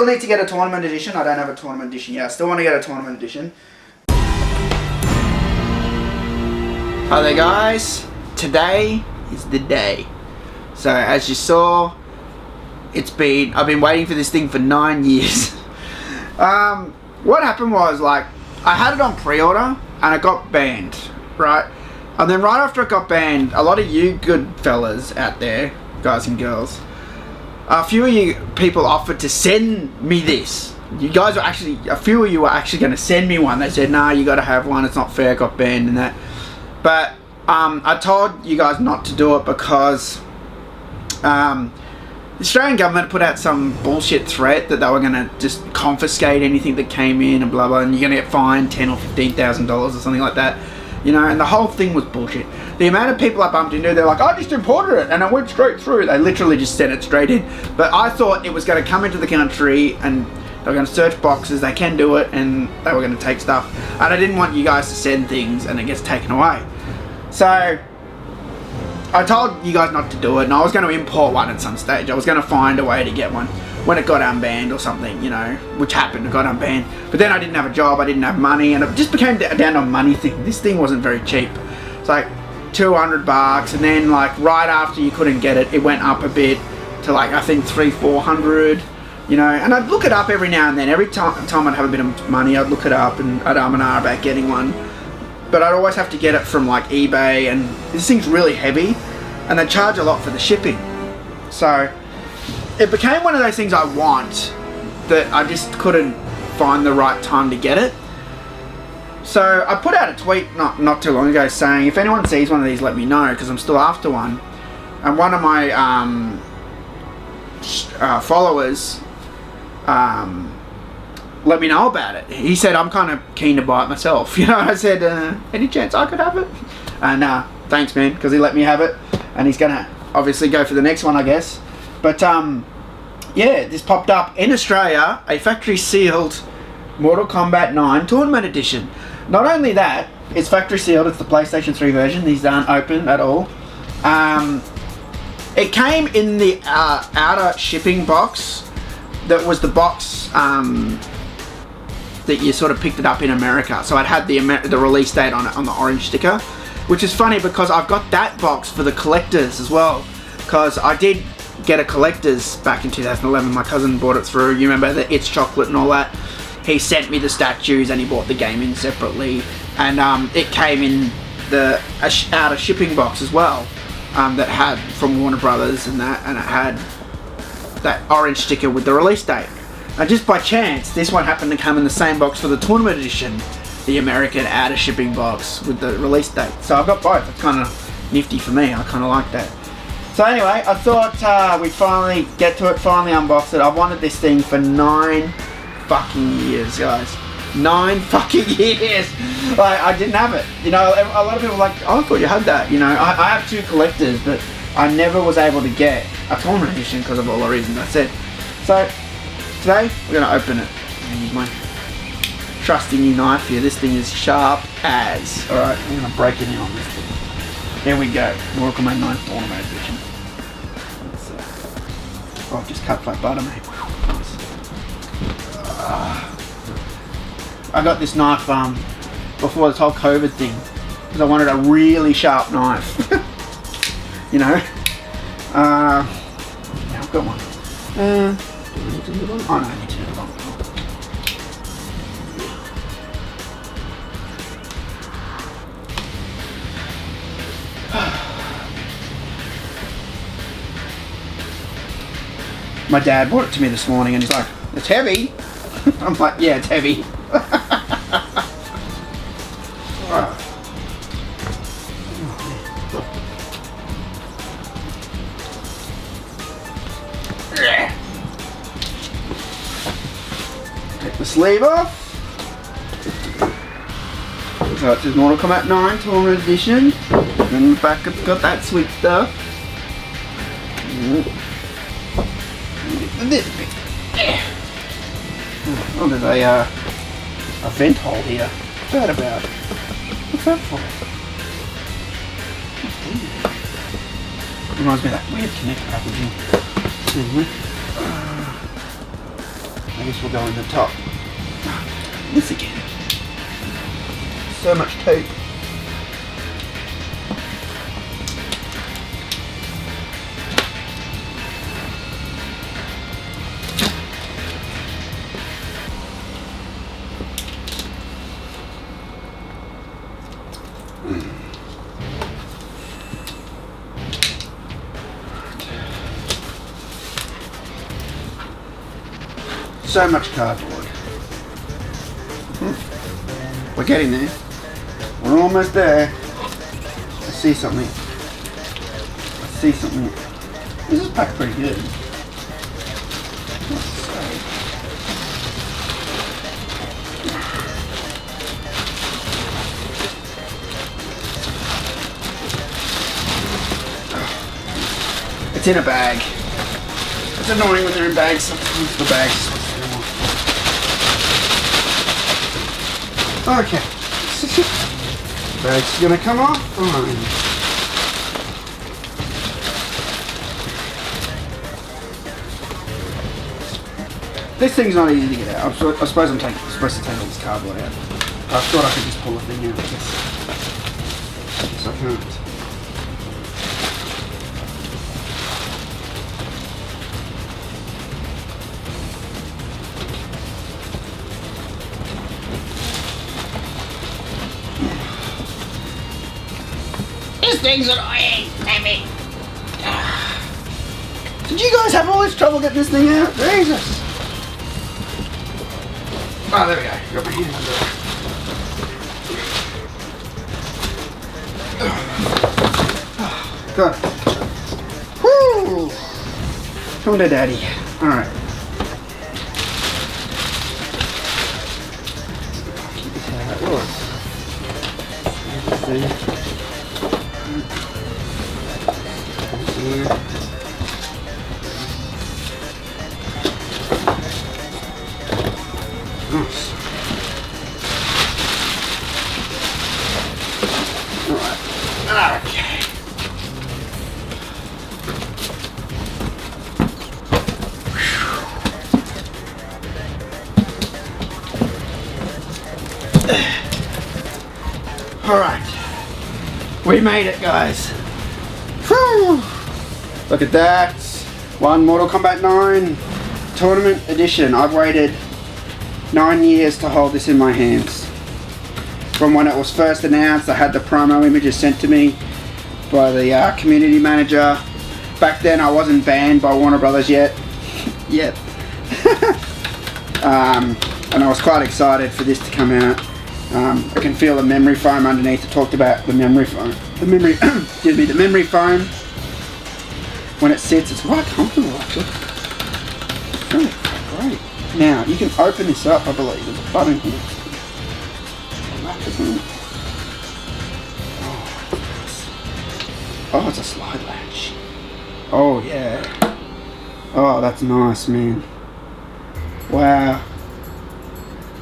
still need to get a tournament edition. I don't have a tournament edition yet. I still want to get a tournament edition. Hi there guys. Today is the day. So as you saw, I've been waiting for this thing for 9 years. What happened was, like, I had it on pre-order and it got banned, right? And then right after it got banned, a lot of you good fellas out there, guys and girls, a few of you people offered to send me this. You guys were actually, a few of you were actually going to send me one. They said, nah, you got to have one, it's not fair, it got banned and that. But I told you guys not to do it because the Australian government put out some bullshit threat that they were going to just confiscate anything that came in and blah blah, and you're going to get fined $10,000 or $15,000 or something like that, you know. And the whole thing was bullshit. The amount of people I bumped into, they're like, I just imported it and it went straight through. They literally just sent it straight in. But I thought it was going to come into the country and they were going to search boxes. They can do it, and they were going to take stuff. And I didn't want you guys to send things and it gets taken away. So I told you guys not to do it, and I was going to import one at some stage. I was going to find a way to get one when it got unbanned or something, you know, which happened, it got unbanned. But then I didn't have a job, I didn't have money, and it just became down to a money thing. This thing wasn't very cheap. It's like $200, and then like right after you couldn't get it, it went up a bit to like, I think $300-400, you know. And I'd look it up every now and then. Every time I'd have a bit of money, I'd look it up and I'd and ah about getting one. But I'd always have to get it from like eBay, and this thing's really heavy and they charge a lot for the shipping. So it became one of those things I want that I just couldn't find the right time to get it. So I put out a tweet not too long ago saying, if anyone sees one of these, let me know, because I'm still after one. And one of my followers let me know about it. He said, I'm kind of keen to buy it myself. You know, I said, any chance I could have it? And thanks man, because he let me have it. And he's going to obviously go for the next one, I guess. But yeah, this popped up in Australia, a factory sealed Mortal Kombat 9 Tournament Edition. Not only that, it's factory sealed, it's the PlayStation 3 version. These aren't open at all. It came in the outer shipping box. That was the box that you sort of picked it up in America. So it had the release date on it, on the orange sticker, which is funny because I've got that box for the collectors as well, because I did get a collector's back in 2011. My cousin bought it through, you remember the It's Chocolate and all that. He sent me the statues and he bought the game in separately, and it came in the outer shipping box as well, that had from Warner Brothers and that, and it had that orange sticker with the release date. And just by chance, this one happened to come in the same box for the tournament edition, the American outer shipping box with the release date. So I've got both. It's kind of nifty for me. I kind of like that. So anyway, I thought we'd finally get to it, finally unbox it. I've wanted this thing for 9 fucking years, guys. 9 fucking years. Like, I didn't have it. You know, a lot of people are like, oh, I thought you had that. You know, I have 2 collectors, but I never was able to get a tournament edition because of all the reasons I said. So today we're going to open it. I use my trusty new knife here. This thing is sharp as. Alright, I'm going to break it in on this thing. Here we go. Mortal Kombat 9 Tournament Edition. Oh, just cut like butter, mate. Nice. I got this knife before this whole COVID thing because I wanted a really sharp knife. You know? Yeah, I've got one. Do I need to do one? Oh no, I need to do one. My dad brought it to me this morning and he's like, it's heavy. I'm like, yeah, it's heavy. Take the sleeve off. So it says Mortal Kombat 9 Tournament Edition. And in the back it's got that sweet stuff. This bit. Oh, there's a vent hole here. What's that about? What's that for? Reminds me of that weird connector packaging. I guess we'll go in the top. This again. So much tape. So much cardboard. We're getting there. We're almost there. I see something. I see something. This is packed pretty good. It's in a bag. It's annoying when they're in bags. Sometimes the bags. Okay. Bag's gonna come off. Fine. This thing's not easy to get out. I suppose I'm supposed to take all this cardboard out. I thought I could just pull the thing out. I guess I can't. This thing's annoying, damn it. Did you guys have all this trouble getting this thing out? Jesus. Oh, there we go. Got my hand under it. Got it. Woo! Come to daddy. Alright. Keep this how that was. See? Nice. Alright. Okay. Alright. We made it, guys. Whew. Look at that. One Mortal Kombat 9 Tournament Edition. I've waited 9 years to hold this in my hands. From when it was first announced, I had the promo images sent to me by the community manager. Back then I wasn't banned by Warner Brothers yet. Yet. And I was quite excited for this to come out. I can feel the memory foam underneath. I talked about the memory foam. The memory, excuse me, the memory foam. When it sits, it's quite comfortable actually. It's really great. Now, you can open this up, I believe. There's a button here. Oh, it's a slide latch. Oh, yeah. Oh, that's nice, man. Wow.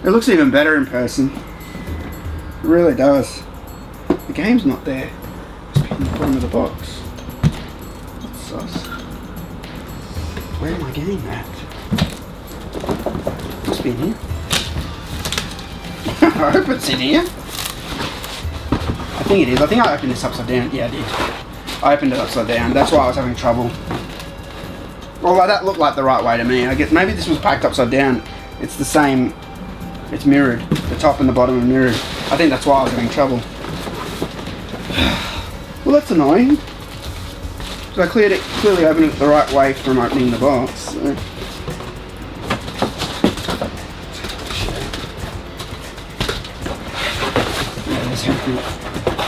It looks even better in person. It really does. The game's not there. It's in the bottom of the box. That's sus. Where am I getting that? Must be in here. I hope it's in here. I think it is. I think I opened this upside down. Yeah, I did. I opened it upside down. That's why I was having trouble. Although that looked like the right way to me. I guess maybe this was packed upside down. It's the same. It's mirrored. The top and the bottom are mirrored. I think that's why I was having trouble. Well, that's annoying. So I clearly opened it the right way from opening the box. So.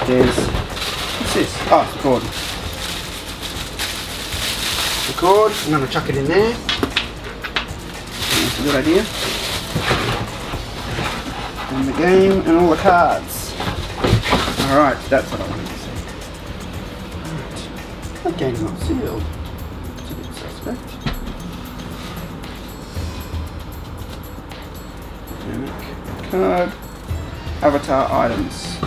There's what's this? Oh, it's the cord. The cord. I'm going to chuck it in there. That's a good idea. And the game and all the cards. Alright, that's what I wanted to see. Right. That game's not sealed. It's a bit suspect. Card. Avatar items.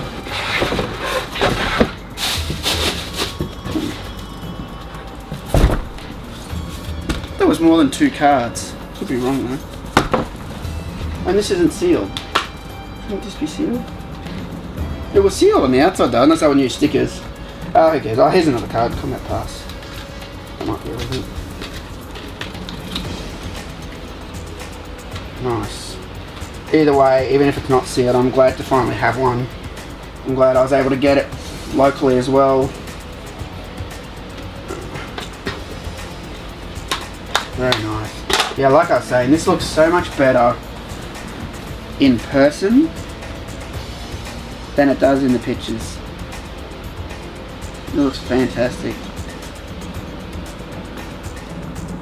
There was more than 2 cards. Could be wrong though. And this isn't sealed. Shouldn't this be sealed? It was sealed on the outside though, unless they were new stickers. Oh, who cares? Oh, here's another card. Kombat Pass. That might be everything. Nice. Either way, even if it's not sealed, I'm glad to finally have one. I'm glad I was able to get it locally as well. Very nice. Yeah, like I was saying, this looks so much better in person than it does in the pictures. It looks fantastic.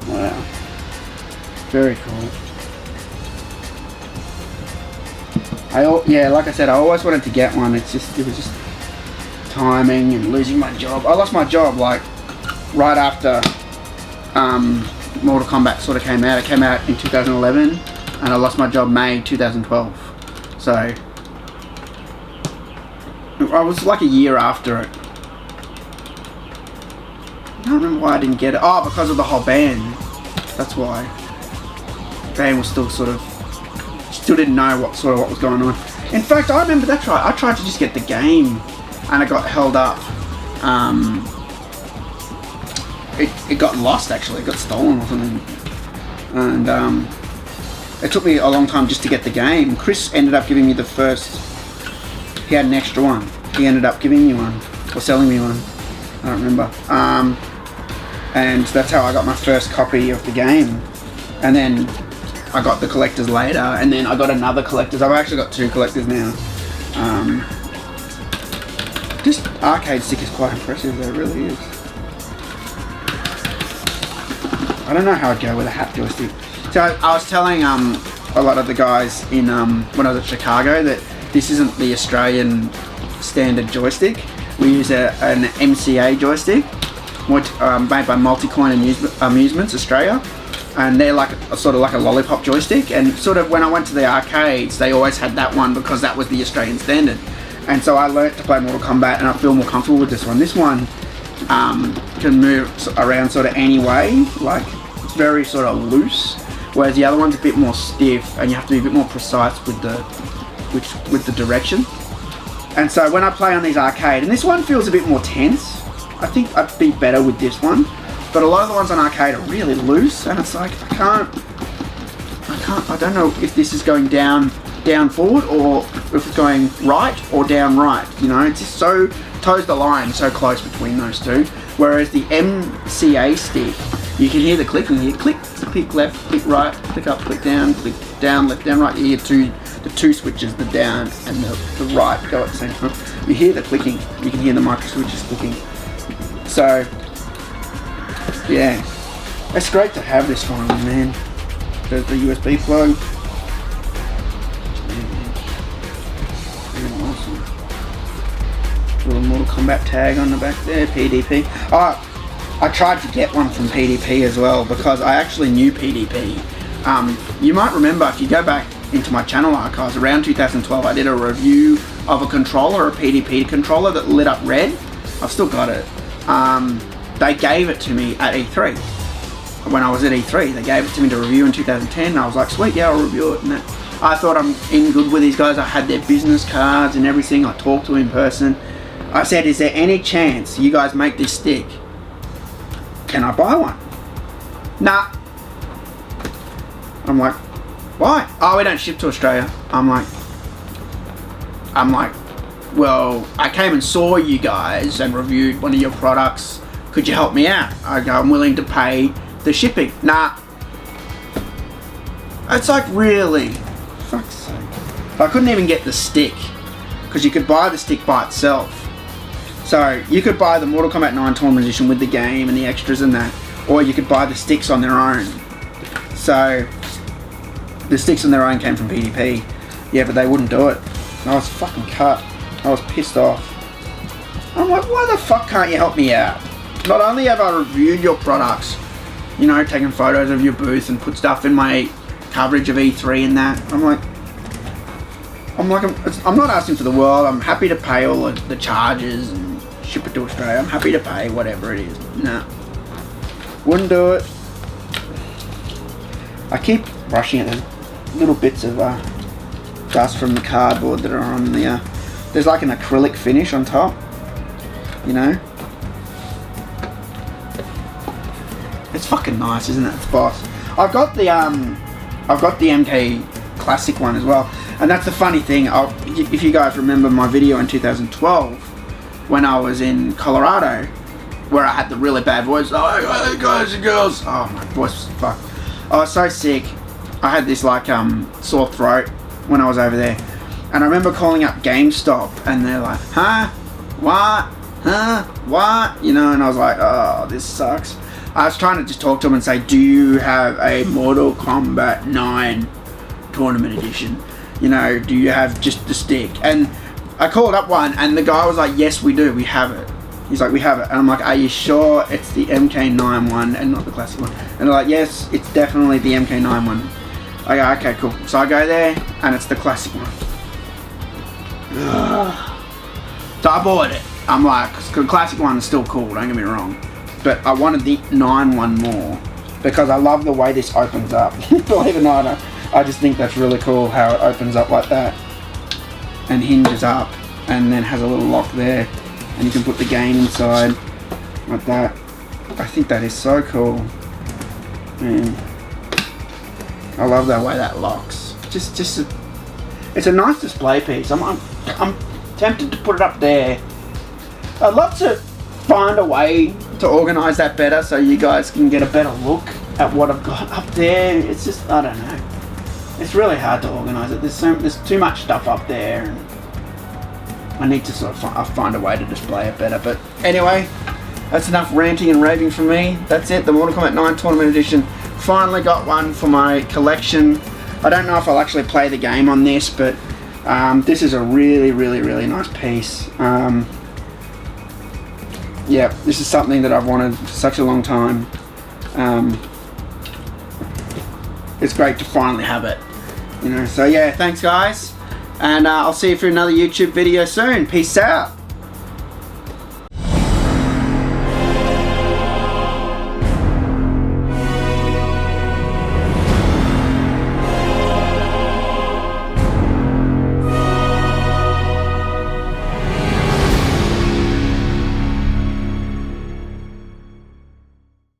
Wow. Very cool. Yeah, like I said, I always wanted to get one. It was just timing and losing my job. I lost my job like right after Mortal Kombat sort of came out. It came out in 2011 and I lost my job May 2012. So I was like a year after it. I don't remember why I didn't get it. Oh, because of the whole ban. That's why. Ban was still didn't know what was going on. In fact, I remember that's right. I tried to just get the game, and it got held up. It got lost actually. It got stolen or something, and it took me a long time just to get the game. Chris ended up giving me the first. He had an extra one. He ended up giving me one or selling me one. I don't remember. And that's how I got my first copy of the game, and then I got the collectors later, and then I got another collectors. I've actually got 2 collectors now. This arcade stick is quite impressive, though, it really is. I don't know how I'd go with a hat joystick. So I was telling a lot of the guys in when I was at Chicago that this isn't the Australian standard joystick. We use an MCA joystick, made by Multicoin Amusements Australia. And they're like sort of like a lollipop joystick, and sort of when I went to the arcades they always had that one because that was the Australian standard, and so I learnt to play Mortal Kombat and I feel more comfortable with this one. This one can move around sort of any way, like it's very sort of loose, whereas the other one's a bit more stiff and you have to be a bit more precise with the direction. And so when I play on these arcade, and this one feels a bit more tense, I think I'd be better with this one. But a lot of the ones on arcade are really loose, and it's like I don't know if this is going down forward or if it's going right or down right. You know, it's just so toes the line, so close between those two. Whereas the MCA stick, you can hear the clicking. You click left, click right, click up, click down, left, down, right. You hear the two switches, the down and the right go at the same time. You hear the clicking. You can hear the micro switches clicking. So. Yeah, it's great to have this finally, man. There's the USB plug. Awesome. Little Mortal Kombat tag on the back there, PDP. Oh, I tried to get one from PDP as well because I actually knew PDP. You might remember if you go back into my channel archives, around 2012 I did a review of a controller, a PDP controller that lit up red. I've still got it. They gave it to me at E3. When I was at E3, they gave it to me to review in 2010, and I was like, sweet, yeah, I'll review it. And I thought I'm in good with these guys. I had their business cards and everything. I talked to them in person. I said, is there any chance you guys make this stick? Can I buy one? Nah. I'm like, why? Oh, we don't ship to Australia. I'm like, well, I came and saw you guys and reviewed one of your products. Could you help me out? I go, I'm willing to pay the shipping. Nah. It's like, really? Fuck's sake. I couldn't even get the stick, because you could buy the stick by itself. So, you could buy the Mortal Kombat 9 Tournament Edition with the game and the extras and that, or you could buy the sticks on their own. So, the sticks on their own came from PDP. Yeah, but they wouldn't do it. I was fucking cut. I was pissed off. I'm like, why the fuck can't you help me out? Not only have I reviewed your products, you know, taken photos of your booth and put stuff in my coverage of E3 and that. I'm not asking for the world. I'm happy to pay all the charges and ship it to Australia. I'm happy to pay whatever it is. Nah. Wouldn't do it. I keep brushing it. There's little bits of dust from the cardboard that are on the. There's like an acrylic finish on top. You know. It's fucking nice, isn't it? It's boss. I've got the MK Classic one as well, and that's the funny thing. If you guys remember my video in 2012 when I was in Colorado, where I had the really bad voice. Oh, guys and girls. Oh, my voice was fucked. I was so sick. I had this like sore throat when I was over there, and I remember calling up GameStop, and they're like, "Huh? What? Huh? What?" You know, and I was like, "Oh, this sucks." I was trying to just talk to them and say, "Do you have a Mortal Kombat 9 Tournament Edition? You know, do you have just the stick?" And I called up one, and the guy was like, "Yes, we do. We have it." He's like, "We have it." And I'm like, "Are you sure it's the MK9 one and not the classic one?" And they're like, "Yes, it's definitely the MK9 one." I go, "Okay, cool." So I go there, and it's the classic one. So I bought it. I'm like, the classic one is still cool, don't get me wrong. But I wanted the 9 one more, because I love the way this opens up. Believe it or not, I just think that's really cool how it opens up like that. And hinges up, and then has a little lock there. And you can put the game inside like that. I think that is so cool. Man, I love the way that locks. It's a nice display piece. I'm tempted to put it up there. I'd love to find a way to organise that better so you guys can get a better look at what I've got up there. It's just, I don't know. It's really hard to organise it. There's too much stuff up there. And I need to sort of find a way to display it better. But anyway, that's enough ranting and raving from me. That's it, the Mortal Kombat 9 Tournament Edition. Finally got one for my collection. I don't know if I'll actually play the game on this, but this is a really, really, really nice piece. Yeah, this is something that I've wanted for such a long time. It's great to finally have it. You know, so yeah, thanks guys. And I'll see you for another YouTube video soon. Peace out.